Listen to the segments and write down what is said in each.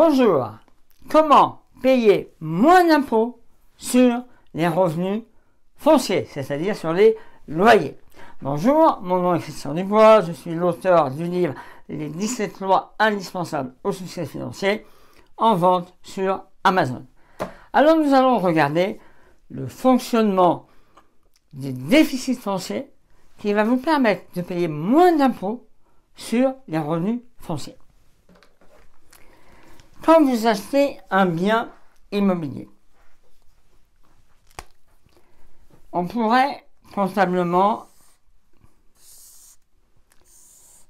Bonjour, comment payer moins d'impôts sur les revenus fonciers, c'est-à-dire sur les loyers? Bonjour, mon nom est Christian Dubois, je suis l'auteur du livre Les 17 lois indispensables au succès financier en vente sur Amazon. Alors nous allons regarder le fonctionnement du déficit foncier qui va vous permettre de payer moins d'impôts sur les revenus fonciers. Quand vous achetez un bien immobilier, on pourrait comptablement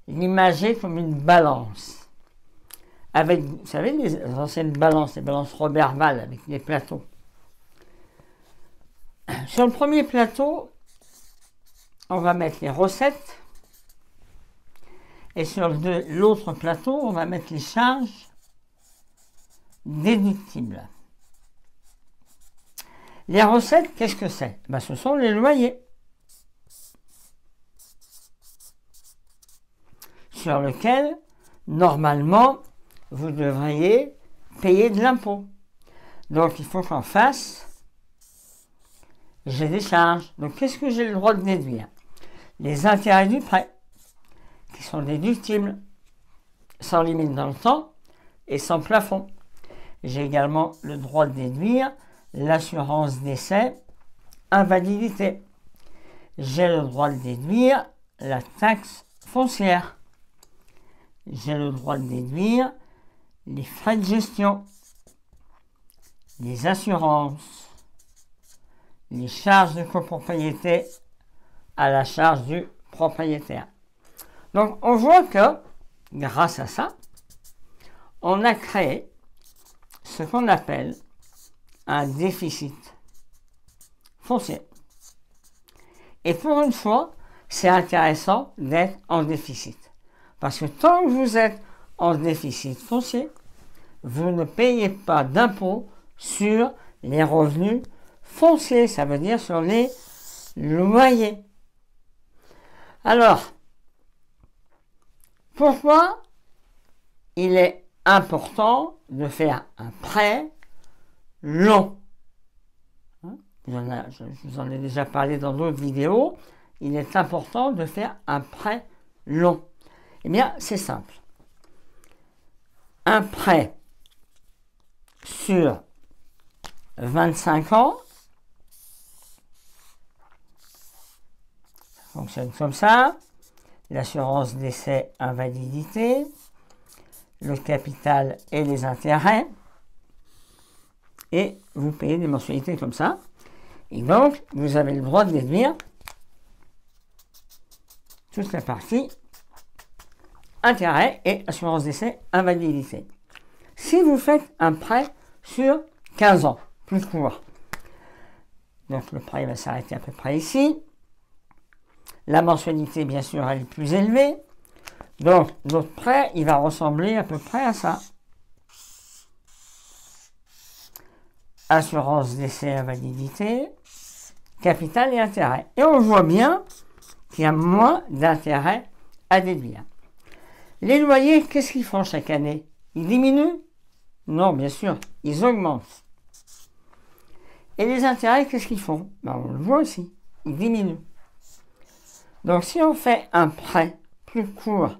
l'imager comme une balance. Avec, vous savez, les anciennes balances, les balances Robert-Val avec les plateaux. Sur le premier plateau, on va mettre les recettes. Et sur l'autre plateau, on va mettre les charges déductibles. Les recettes, qu'est-ce que c'est? Ce sont les loyers sur lesquels, normalement, vous devriez payer de l'impôt. Donc, il faut qu'en face, j'ai des charges. Donc, qu'est-ce que j'ai le droit de déduire? Les intérêts du prêt, qui sont déductibles, sans limite dans le temps et sans plafond. J'ai également le droit de déduire l'assurance décès, invalidité. J'ai le droit de déduire la taxe foncière. J'ai le droit de déduire les frais de gestion, les assurances, les charges de copropriété à la charge du propriétaire. Donc on voit que, grâce à ça, on a créé ce qu'on appelle un déficit foncier. Et pour une fois, c'est intéressant d'être en déficit. Parce que tant que vous êtes en déficit foncier, vous ne payez pas d'impôt sur les revenus fonciers, ça veut dire sur les loyers. Alors, pourquoi il est important de faire un prêt long? Je vous en ai déjà parlé dans d'autres vidéos. Il est important de faire un prêt long. Eh bien, c'est simple. Un prêt sur 25 ans, ça fonctionne comme ça. L'assurance décès, invalidité, le capital et les intérêts, et vous payez des mensualités comme ça. Et donc, vous avez le droit de déduire toute la partie intérêt et assurance décès, invalidité. Si vous faites un prêt sur 15 ans, plus court, donc le prêt va s'arrêter à peu près ici. La mensualité, bien sûr, elle est plus élevée. Donc, notre prêt, il va ressembler à peu près à ça. Assurance décès, invalidité, capital et intérêt. Et on voit bien qu'il y a moins d'intérêt à déduire. Les loyers, qu'est-ce qu'ils font chaque année? Ils diminuent? Non, bien sûr, ils augmentent. Et les intérêts, qu'est-ce qu'ils font? On le voit aussi, ils diminuent. Donc, si on fait un prêt plus court,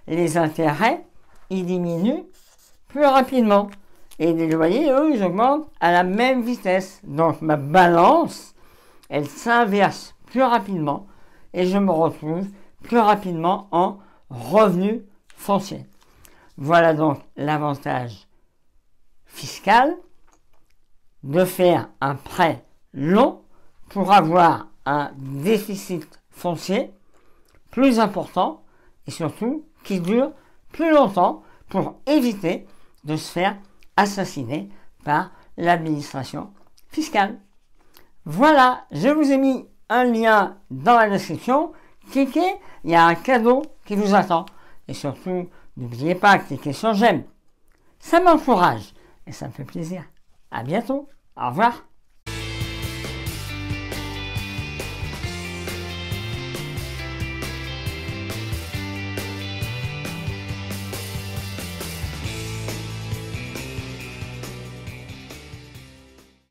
les intérêts, ils diminuent plus rapidement. Et les loyers, eux, ils augmentent à la même vitesse. Donc, ma balance, elle s'inverse plus rapidement et je me retrouve plus rapidement en revenu foncier. Voilà donc l'avantage fiscal de faire un prêt long pour avoir un déficit foncier plus important et surtout qui dure plus longtemps pour éviter de se faire assassiner par l'administration fiscale. Voilà, je vous ai mis un lien dans la description. Cliquez, il y a un cadeau qui vous attend. Et surtout, n'oubliez pas de cliquer sur j'aime. Ça m'encourage et ça me fait plaisir. À bientôt. Au revoir.